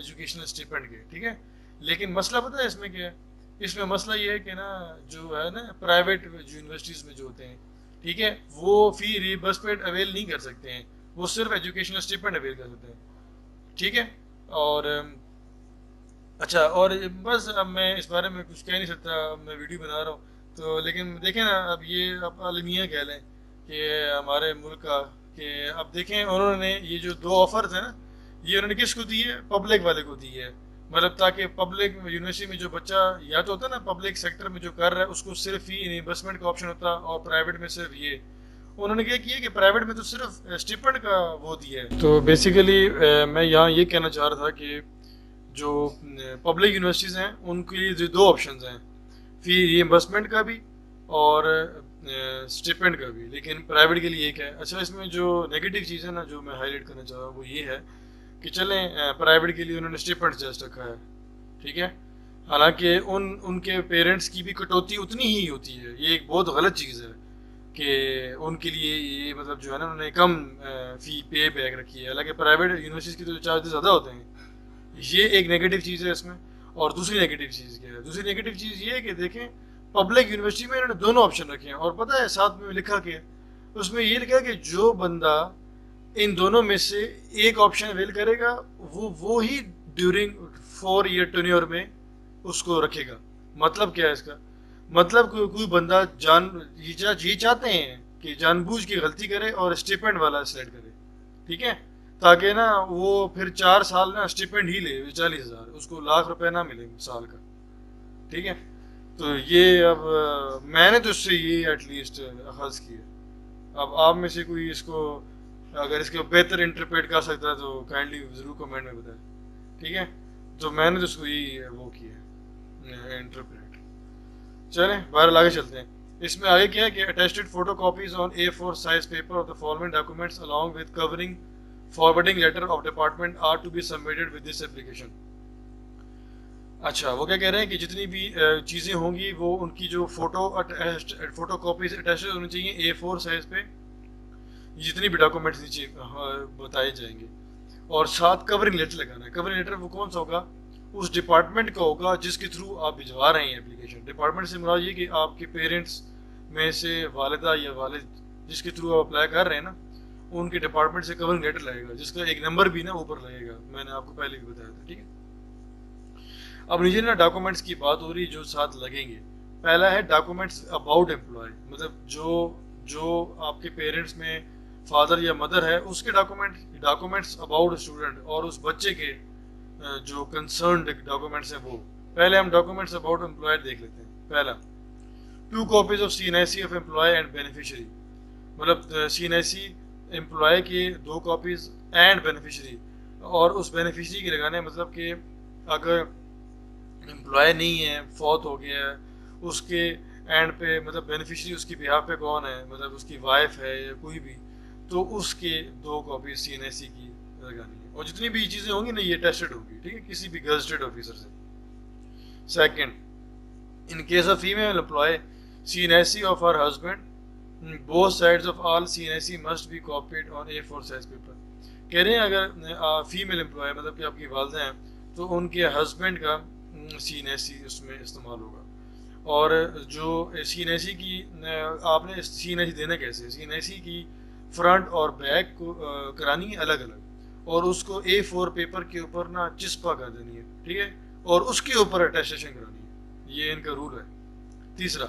Speaker 1: एजुकेशनल स्टिपेंड के, ठीक है। लेकिन मसला पता है इसमें क्या है, इसमें मसला ये है कि ना जो है ना प्राइवेट यूनिवर्सिटीज़ में जो होते हैं, ठीक है, वो फ़ी रिइम्बर्समेंट अवेल नहीं कर सकते हैं, वो सिर्फ एजुकेशनल स्टिपेंड अवेल कर सकते हैं, ठीक है। और अच्छा, और बस अब मैं इस बारे में कुछ कह नहीं सकता, मैं वीडियो बना रहा हूँ तो, लेकिन देखें ना अब ये अब अलमिया कह लें कि हमारे मुल्क का, कि अब देखें उन्होंने ये जो 2 ऑफर थे ना ये उन्होंने किसको दी है, पब्लिक वाले को दी है, मतलब ताकि पब्लिक यूनिवर्सिटी में जो बच्चा या तो होता है ना पब्लिक सेक्टर में जो कर रहा है उसको सिर्फ ही इन्वेस्टमेंट का ऑप्शन होता और प्राइवेट में सिर्फ ये, उन्होंने क्या किया कि प्राइवेट में तो सिर्फ स्टिपेंड का वो दिया है। तो बेसिकली मैं यहाँ ये कहना चाह रहा था कि जो पब्लिक यूनिवर्सिटीज़ हैं उनके लिए जो दो ऑप्शंस हैं, फी रीइंबर्समेंट का भी और स्टिपेंड का भी, लेकिन प्राइवेट के लिए एक है। अच्छा, इसमें जो नेगेटिव चीज़ है ना जो मैं हाईलाइट करना चाह रहा हूँ वो ये है कि चलें प्राइवेट के लिए उन्होंने स्टिपेंड जस्ट रखा है, ठीक है, हालांकि उनके पेरेंट्स की भी कटौती उतनी ही होती है। ये एक बहुत गलत चीज़ है कि उनके लिए ये मतलब जो है ना उन्होंने कम फ़ी पे बैक रखी है, हालांकि प्राइवेट यूनिवर्सिटीज़ की तो चार्जेस ज़्यादा होते हैं। ये एक नेगेटिव चीज़ है इसमें। और दूसरी नेगेटिव चीज़ क्या है? दूसरी नेगेटिव चीज़ ये है कि देखें पब्लिक यूनिवर्सिटी में इन्होंने दोनों ऑप्शन रखे हैं और पता है साथ में लिखा क्या है, उसमें ये लिखा है कि जो बंदा इन दोनों में से एक ऑप्शन अवेल करेगा वो ही ड्यूरिंग 4 ईयर टेन्योर में उसको रखेगा। मतलब क्या है इसका? मतलब कोई बंदा ये चाहते हैं कि जानबूझ के गलती करे और स्टिपेंड वाला सेलेक्ट करे, ठीक है, ताकि ना वो फिर 4 साल ना स्टिपेंड ही ले 40,000, उसको लाख रुपए ना मिले साल का, ठीक है। तो ये अब मैंने तो इससे ये एटलीस्ट अखज़ किया। अब आप में से कोई इसको अगर इसको बेहतर इंटरप्रेट कर सकता है तो काइंडली ज़रूर कमेंट में बताएं, ठीक है। तो मैंने तो इसको यही वो किया इंटरप्रेट। चलें बाहर आगे चलते हैं। इसमें आगे क्या है कि attested photo copies on A4 size paper of the following documents along with covering forwarding letter of department are to be submitted with this application. अच्छा, वो क्या कह रहे हैं कि जितनी भी चीज़ें होंगी वो उनकी जो फोटो कॉपीज अटैच होनी चाहिए A4 साइज पे, जितनी भी डॉक्यूमेंट्स नीचे बताए जाएंगे, और साथ कवरिंग लेटर लगाना है। कवरिंग लेटर वो कौन सा होगा? उस डिपार्टमेंट का होगा जिसके थ्रू आप भिजवा रहे हैं एप्लीकेशन। डिपार्टमेंट से मुराद ये कि आपके पेरेंट्स में से वालिदा या वालिद जिसके थ्रू आप अप्लाई कर रहे हैं ना, उनके डिपार्टमेंट से कवरिंग लेटर लगेगा जिसका एक नंबर भी ना ऊपर लगेगा, मैंने आपको पहले भी बताया था, ठीक है। अब नीचे ना डॉक्यूमेंट्स की बात हो रही है जो साथ लगेंगे। पहला है डॉक्यूमेंट्स अबाउट एम्प्लॉय, मतलब जो आपके पेरेंट्स में फादर या मदर है उसके डॉक्यूमेंट्स अबाउट स्टूडेंट और उस बच्चे के जो कंसर्न डॉक्यूमेंट्स हैं वो। पहले हम डॉक्यूमेंट्स अबाउट एम्प्लॉय देख लेते हैं। पहला, 2 copies of CNIC of employee and beneficiary, मतलब CNIC एम्प्लॉय की 2 कॉपीज एंड बेनिफिशियरी, और उस बेनिफिशियरी के लगाने मतलब कि अगर एम्प्लॉय नहीं है, फौत हो गया है, उसके एंड पे मतलब बेनिफिशियरी उसकी बिहाफ पे कौन है, मतलब उसकी वाइफ है या कोई भी, तो उसके 2 कॉपी CNIC की लगानी है। और जितनी भी चीज़ें होंगी ना ये टेस्टेड होगी, ठीक है, किसी भी गजटेड ऑफिसर से। Second, in case of female employ CNIC of her husband, both sides of all CNIC must be copied on A4 size paper. कह रहे हैं अगर फीमेल एम्प्लॉय मतलब कि आपकी वालदा हैं तो उनके हस्बैंड का CNIC उसमें इस्तेमाल होगा। और जो CNIC की आपने CNIC देना कैसे? CNIC की फ्रंट और बैक को करानी है अलग अलग, और उसको A4 पेपर के ऊपर ना चिस्पा कर देनी है, ठीक है, और उसके ऊपर अटेस्टेशन करानी है, ये इनका रूल है। तीसरा,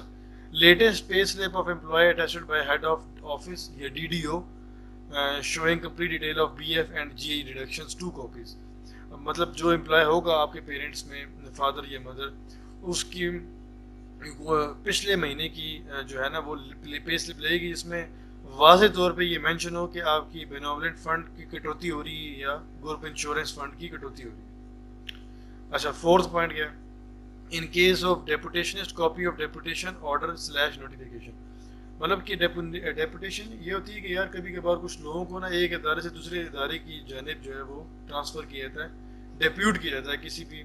Speaker 1: latest pay slip of employee attested by head of office या DDO showing complete detail of BF and GI deductions 2 copies. मतलब जो एम्प्लॉय होगा आपके पेरेंट्स में फादर या मदर, उसकी पिछले महीने की जो है ना वो पे स्लिप लगेगी जिसमें वाज़े तौर पे ये मेंशन हो कि आपकी बेनोवलेंट फंड की कटौती हो रही है या ग्रुप इंश्योरेंस फंड की कटौती हो रही है। अच्छा, फोर्थ पॉइंट क्या है? In case of deputationist copy of deputation order / notification, मतलब कि डेपुटेशन ये होती है कि यार कभी कभार कुछ लोगों को ना एक इदारे से दूसरे इदारे की जानिब जो है वो ट्रांसफ़र किया जाता है, डेप्यूट किया जाता है किसी भी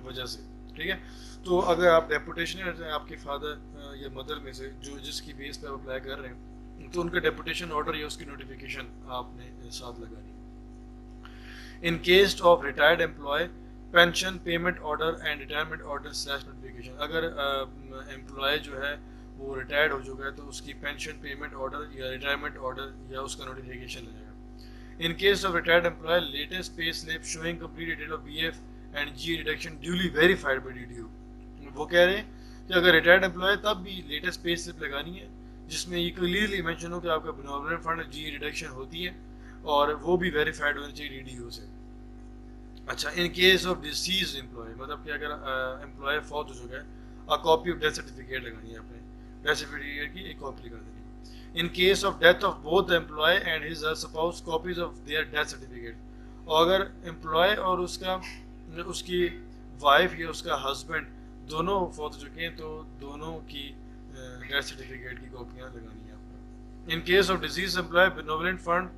Speaker 1: वजह से, ठीक है। तो अगर आप डेपुटेशन आपके फादर या मदर में से जो जिसकी बेस पे आप अप्लाई कर रहे हैं तो उनका डेपुटेशन ऑर्डर या उसकी नोटिफिकेशन आपने साथ लगानी है। In case of retired employee, pension payment order and retirement order / notification, अगर एम्प्लॉय जो है वो रिटायर्ड हो चुका है तो उसकी पेंशन पेमेंट ऑर्डर या रिटायरमेंट ऑर्डर या उसका नोटिफिकेशन लगेगा। In case of retired employee, latest pay slip showing complete detail of BF and GI deduction duly verified by DDO। वो कह रहे हैं कि अगर रिटायर्ड एम्प्लॉय तब भी लेटेस्ट पे स्लिप लगानी है जिसमें ये क्लियरली मेंशन हो कि आपका बेनोवलेंट फंड GI डिडक्शन होती है और वो भी वेरीफाइड होनी चाहिए DDO से। अच्छा, in case of deceased employee, मतलब कि अगर एम्प्लॉय फौत हो चुका है, a copy of death certificate लगानी है आपने, डेथ सर्टिफिकेट की एक कॉपी लगा देनी है। In case of death of both the employee and his spouse, copies of their death certificate. और अगर एम्प्लॉय और उसका उसकी वाइफ या उसका हस्बैंड दोनों फौत हो चुके हैं तो दोनों की डेथ सर्टिफिकेट की कॉपियाँ लगानी है आपको। In case of deceased employee, benevolent fund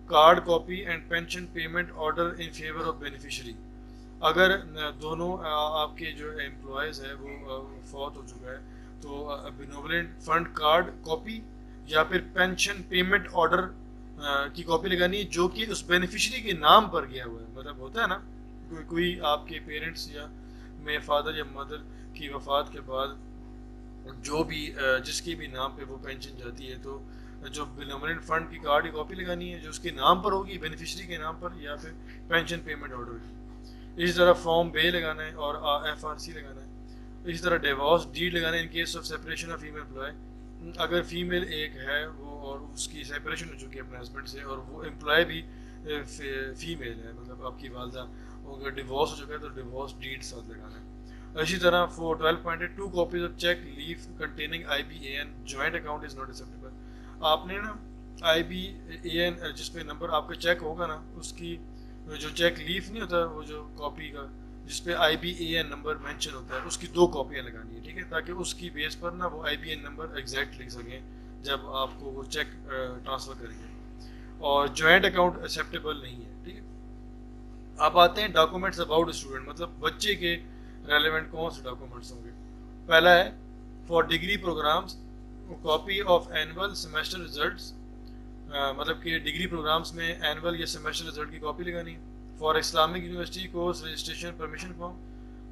Speaker 1: card copy and pension payment order in favour of beneficiary. अगर दोनों आपके जो एम्प्लॉयज़ है वो फौत हो चुका है तो बेनोवलेंट फंड कार्ड कॉपी या फिर पेंशन पेमेंट ऑर्डर की कॉपी लगानी है जो कि उस बेनिफिशियरी के नाम पर गया हुआ है। मतलब होता है ना, कोई आपके पेरेंट्स या मेरे फादर या मदर की वफात के बाद जो भी जिसके भी नाम पे वो पेंशन जाती है तो जो बेनिफिट फंड की कार्ड की कॉपी लगानी है जो उसके नाम पर होगी, बेनिफिशियरी के नाम पर, या फिर पेंशन पेमेंट ऑर्डर की। इसी तरह फॉर्म बे लगाना है और FRC लगाना है। इसी तरह डिवोर्स डीड लगाना है in case of separation of female employ. अगर फीमेल एक है वो और उसकी सेपरेशन हो चुकी है अपने हस्बैंड से और वो एम्प्लॉय भी फीमेल है, मतलब आपकी वालदा, अगर डिवोर्स हो चुका है तो डिवोर्स डीड साथ लगाना है। इसी तरह for 12.2 copies of cheque leaf containing IBAN joint account is not acceptable. आपने ना IBAN जिस पे नंबर आपका चेक होगा ना, उसकी जो चेक लीफ नहीं होता वो जो कॉपी का जिस पे IBAN नंबर मेंशन होता है उसकी 2 कॉपियाँ लगानी है, ठीक है, ताकि उसकी बेस पर ना वो IBAN नंबर एग्जैक्ट लिख सकें जब आपको वो चेक ट्रांसफ़र करेंगे। और जॉइंट अकाउंट एक्सेप्टेबल नहीं है, ठीक है। अब आते हैं डॉक्यूमेंट्स अबाउट स्टूडेंट, मतलब बच्चे के रेलेवेंट कौन से डॉक्यूमेंट्स होंगे। पहला है for degree programs copy of annual semester results, मतलब कि डिग्री प्रोग्राम्स में एनुअल या सेमेस्टर रिजल्ट की कॉपी लगानी है। For Islamic university course registration permission form,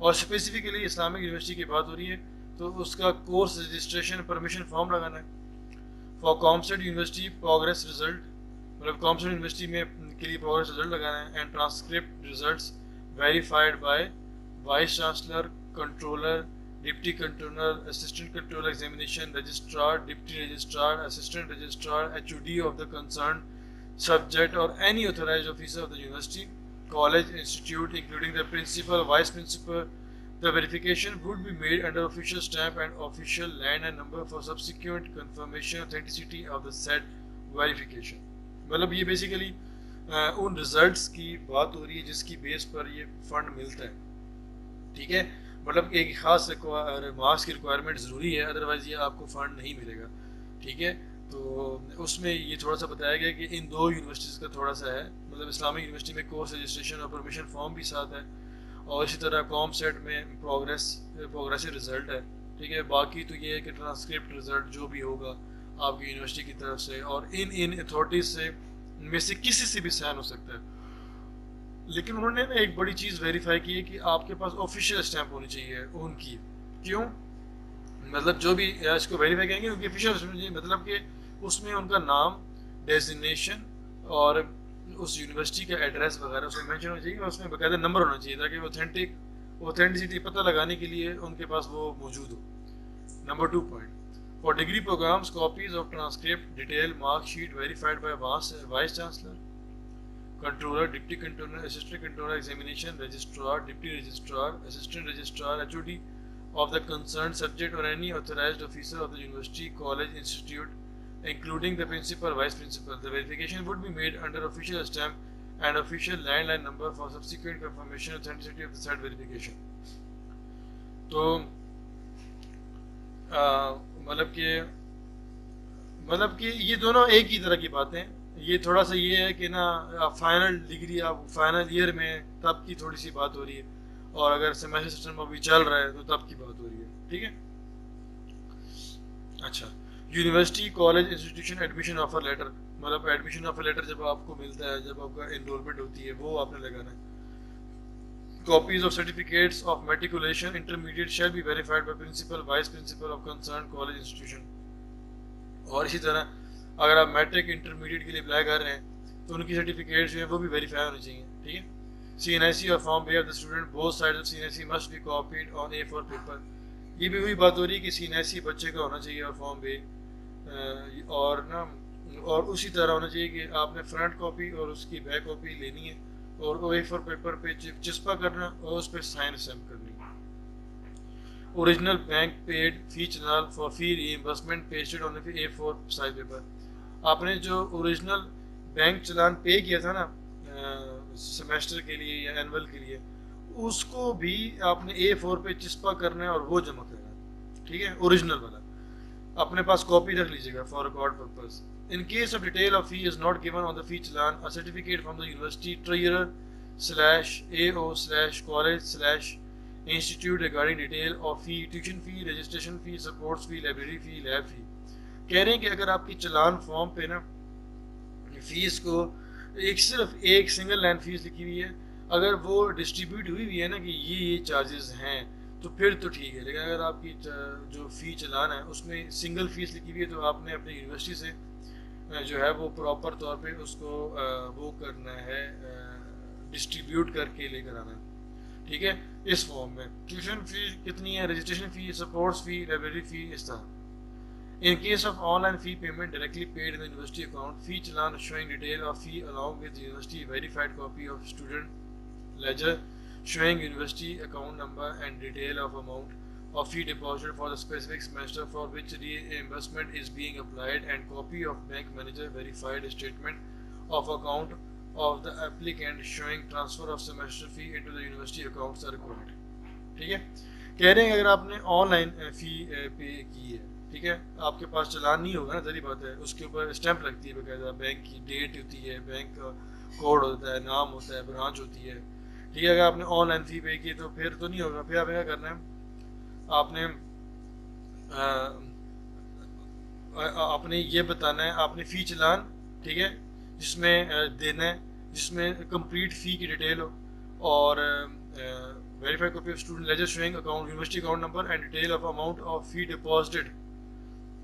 Speaker 1: और स्पेसिफिकली इस्लामिक यूनिवर्सिटी की बात हो रही है तो उसका कोर्स रजिस्ट्रेशन परमिशन फॉर्म लगाना है। For COMSATS university progress result, मतलब कॉमसेट यूनिवर्सिटी में के लिए प्रोग्रेस रिजल्ट लगाना है। And transcript results verified by vice chancellor, controller, deputy controller, assistant controller examination, registrar, deputy registrar, assistant registrar, HOD of the concern subject or any authorized officer of the university, college, institute, including the principal, vice principal. The verification would be made under official stamp and official land and number for subsequent confirmation authenticity of the said verification. मतलब ये basically उन results की बात हो रही है जिसकी base पर ये फंड मिलता है, ठीक है। मतलब एक खास मार्क्स की रिक्वायरमेंट ज़रूरी है, अदरवाइज ये आपको फंड नहीं मिलेगा, ठीक है। तो उसमें ये थोड़ा सा बताया गया कि इन 2 यूनिवर्सिटीज़ का थोड़ा सा है, मतलब इस्लामिक यूनिवर्सिटी में कोर्स रजिस्ट्रेशन और परमिशन फॉर्म भी साथ है और इसी तरह कॉम सेट में प्रोग्रेसिव रिजल्ट है, ठीक है। बाकी तो ये है कि ट्रांसक्रिप्ट रिजल्ट जो भी होगा आपकी यूनिवर्सिटी की तरफ से और इन अथॉरिटीज़ से में से किसी से भी साइन हो सकता है। लेकिन उन्होंने ना एक बड़ी चीज़ वेरीफाई की है कि आपके पास ऑफिशियल स्टैंप होनी चाहिए उनकी। क्यों? मतलब जो भी इसको वेरीफाई करेंगे उनकी ऑफिशियल स्टैंप चाहिए, मतलब कि उसमें उनका नाम, डेजिग्नेशन और उस यूनिवर्सिटी का एड्रेस वगैरह उसमें मेंशन होना चाहिए और उसमें बाकायदा नंबर होना चाहिए ताकि ऑथेंटिसिटी पता लगाने के लिए उनके पास वो मौजूद हो। Number 2 point for degree programs copies of transcript detail marksheet verified by vice chancellor, controller, deputy controller, assistant controller, examination, registrar, deputy registrar, assistant registrar, HOD of the concerned subject or any authorized officer of the university, college, institute, including the principal, vice principal. The verification would be made under official stamp and official landline number for subsequent confirmation authenticity of the said verification. तो मतलब कि ये दोनों एक ही तरह की बातें हैं। ये थोड़ा सा ये है कि ना फाइनल डिग्री आप फाइनल ईयर में तब की थोड़ी सी बात हो रही है और अगर सेमेस्टर सिस्टम अभी चल रहा है तो तब की बात हो रही है, ठीक है। अच्छा, university college institution admission offer letter, मतलब एडमिशन ऑफर लेटर जब आपको मिलता है, जब आपका एनरोलमेंट होती है वो आपने लगाना है। Copies of certificates of matriculation intermediate shall be verified by principal, vice principal of concern college institution. और इसी तरह अगर आप मैट्रिक इंटरमीडिएट के लिए अप्लाई कर रहे हैं तो उनकी सर्टिफिकेट्स जो है वो भी वेरीफाई होनी चाहिए, ठीक है। CNIC और form B of the student both side of CNIC must be copied on A4 paper. ये भी वही बात हो रही है कि CNIC बच्चे का होना चाहिए और फॉर्म बे और ना और उसी तरह होना चाहिए कि आपने फ्रंट कॉपी और उसकी बैक कॉपी लेनी है और A4 पेपर पे चिस्पा करना और उस पर साइन स्टैम्प करनी। Original bank paid fee challan for fee reimbursement pasted on A4 size paper. आपने जो ओरिजिनल बैंक चालान पे किया था ना सेमेस्टर के लिए या एनुअल के लिए, उसको भी आपने A4 पे चिस्पा करना है और वो जमा करना है, ठीक है, ओरिजिनल वाला। अपने पास कॉपी रख लीजिएगा for record purpose. In case of detail of fee is not given on the fee challan, a certificate from the university treasurer slash AO slash college slash institute regarding detail of fee, tuition fee, registration fee, sports fee, library fee, lab fee. कह रहे हैं कि अगर आपकी चालान form पे ना fees को सिर्फ एक सिंगल लाइन फीस लिखी हुई है, अगर वो डिस्ट्रीब्यूट हुई हुई है ना कि ये चार्जेस हैं, तो फिर तो ठीक है। लेकिन अगर आपकी जो फ़ी चालान है उसमें सिंगल फीस लिखी हुई है, तो आपने अपनी यूनिवर्सिटी से जो है वो प्रॉपर तौर पे उसको वो करना है, डिस्ट्रीब्यूट करके लेकर आना है, ठीक है, इस फॉर्म में। ट्यूशन फी कितनी है, रजिस्ट्रेशन फ़ी, सपोर्ट्स फ़ी, लाइब्रेरी फ़ी, इस तरह। In case of online fee payment directly paid in the university account, fee challan showing detail of fee along with university verified copy of student ledger showing university account number and detail of amount of fee deposited for the specific semester for which reimbursement is being applied, and copy of bank manager verified statement of account of the applicant showing transfer of semester fee into the university accounts are required। ठीक है, कह रहे हैं अगर आपने online फी पे की है, ठीक है, आपके पास चालान नहीं होगा ना, जरी बात है, उसके ऊपर स्टैंप लगती है बकायदा, बैंक की डेट होती है, बैंक का कोड होता है, नाम होता है, ब्रांच होती है, ठीक है। अगर आपने ऑनलाइन फी पे की तो फिर तो नहीं होगा, फिर आपने क्या करना है, आपने आपने ये बताना है, आपने फ़ी चालान, ठीक है, जिसमें देना है, जिसमें कंप्लीट फ़ी की डिटेल हो और verified copy of student ledger showing account university account number and detail of amount of fee deposited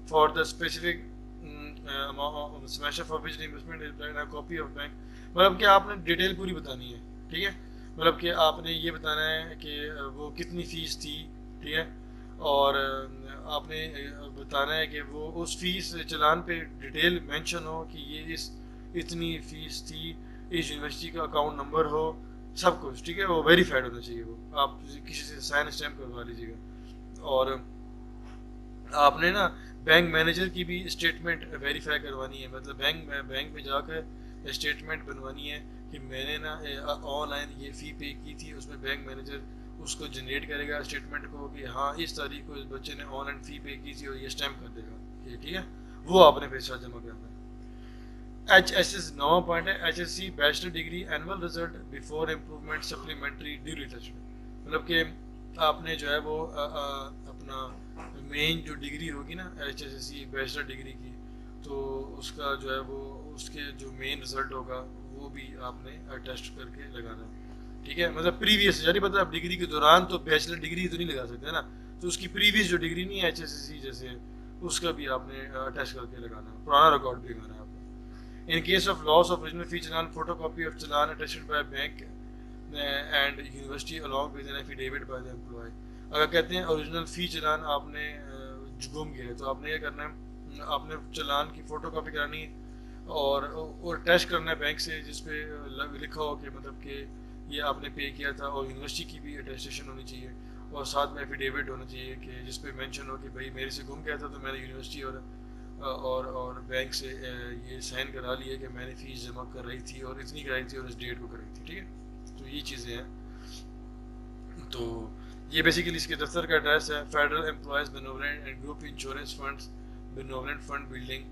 Speaker 1: for the specific semester for which investment is planned, copy of bank. मतलब कि आपने detail पूरी बतानी है, ठीक है, मतलब कि आपने ये बताना है कि वो कितनी फ़ीस थी, ठीक है, और आपने बताना है कि वो उस फीस चालान पे डिटेल मेंशन हो कि ये इतनी फ़ीस थी, इस यूनिवर्सिटी का अकाउंट नंबर हो, सब कुछ, ठीक है, वो वेरीफाइड होना चाहिए। वो आप किसी से साइन स्टैम्प करवा लीजिएगा। और आपने ना बैंक मैनेजर की भी स्टेटमेंट वेरीफाई करवानी है, मतलब बैंक में जाकर स्टेटमेंट बनवानी है कि मैंने ना ऑनलाइन ये फ़ी पे की थी। उसमें बैंक मैनेजर उसको जनरेट करेगा स्टेटमेंट को कि हाँ इस तारीख को इस बच्चे ने ऑनलाइन फ़ी पे की थी, और ये स्टैम्प कर देगा कि ठीक है, वो आपने पैसा जमा करना है। HSS 9 पॉइंट है, HSC bachelor degree annual result before improvement supplementary due retouchment. मतलब कि आपने जो है वो अपना मेन जो डिग्री होगी ना HSC बैचलर डिग्री की, तो उसका जो है वो उसके जो मेन रिजल्ट होगा वो भी आपने टेस्ट करके लगाना है, ठीक है। मतलब प्रीवियस यानी मतलब आप डिग्री के दौरान तो बैचलर डिग्री तो नहीं लगा सकते ना, तो उसकी प्रीवियस जो डिग्री नहीं है HSC जैसे, उसका भी आपने टेस्ट करके लगाना है, पुराना रिकॉर्ड भी लगाना है आपको। In case of loss of original fee challan, photocopy of challan attested by bank and university along with an affidavit by the employee। अगर कहते हैं ओरिजिनल फ़ी चालान आपने गुम गया है, तो आपने क्या करना है, आपने चालान की फ़ोटोकॉपी करानी है और टेस्ट करना है बैंक से, जिस पे लिखा हो कि मतलब कि ये आपने पे किया था, और यूनिवर्सिटी की भी अटेस्टेशन होनी चाहिए, और साथ में एफिडेविट होना चाहिए कि जिस पे मेंशन हो कि भाई मेरे से गुम गया था, तो मैंने यूनिवर्सिटी और बैंक से ये साइन करा लिया कि मैंने फ़ीस जमा कर रही थी और इतनी कराई थी और इस डेट को कराई थी, ठीक है। तो ये चीज़ें हैं। तो ये बेसिकली इसके दफ्तर का एड्रेस है, federal employees benevolent and group insurance funds, benevolent fund building,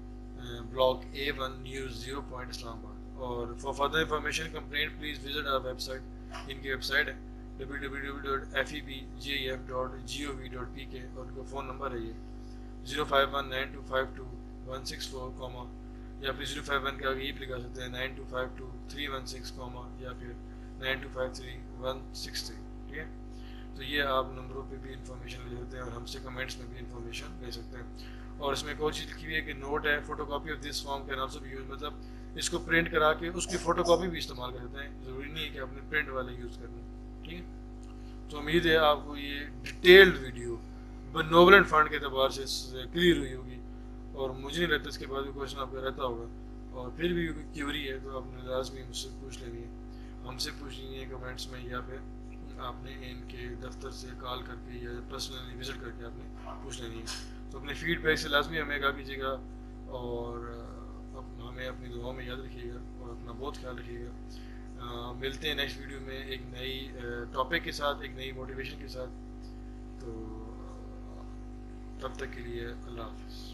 Speaker 1: block A1 news 0 point Islamabad. और for further information complaint please visit our website. इनकी वेबसाइट है www.febgaf.gov.pk और उनका फ़ोन नंबर है ये 0519252164, या फिर 051 के आगे ये भी लगा सकते हैं 92523116, या फिर 925316, ठीक है। तो ये आप नंबरों पे भी इंफॉर्मेशन ले सकते हैं, और हमसे कमेंट्स में भी इंफॉर्मेशन ले सकते हैं। और इसमें एक और चीज़ लिखी हुई है कि नोट है, photocopy of this form can also be use, मतलब इसको प्रिंट करा के उसकी फ़ोटोकॉपी भी इस्तेमाल कर सकते हैं, ज़रूरी नहीं है कि आपने प्रिंट वाले यूज़ करना, ठीक है। तो उम्मीद है आपको ये डिटेल्ड वीडियो बेनोवलेंट फंड के अतबार से क्लियर हुई होगी, और मुझे नहीं लगता इसके बाद भी क्वेश्चन आपका रहता होगा, और फिर भी क्यूरी है तो आपने लाजमी मुझसे पूछ लेनी है। हमसे पूछनी है कमेंट्स में, या फिर आपने इनके दफ्तर से कॉल करके या पर्सनली विज़िट करके आपने पूछ लेनी है। तो अपने फीडबैक से लाजमी हमें कहा कीजिएगा, और हमें अपनी दुआओं में याद रखिएगा और अपना बहुत ख्याल रखिएगा। मिलते हैं नेक्स्ट वीडियो में एक नई टॉपिक के साथ, एक नई मोटिवेशन के साथ। तो तब तक के लिए अल्लाह हाफ़िज़।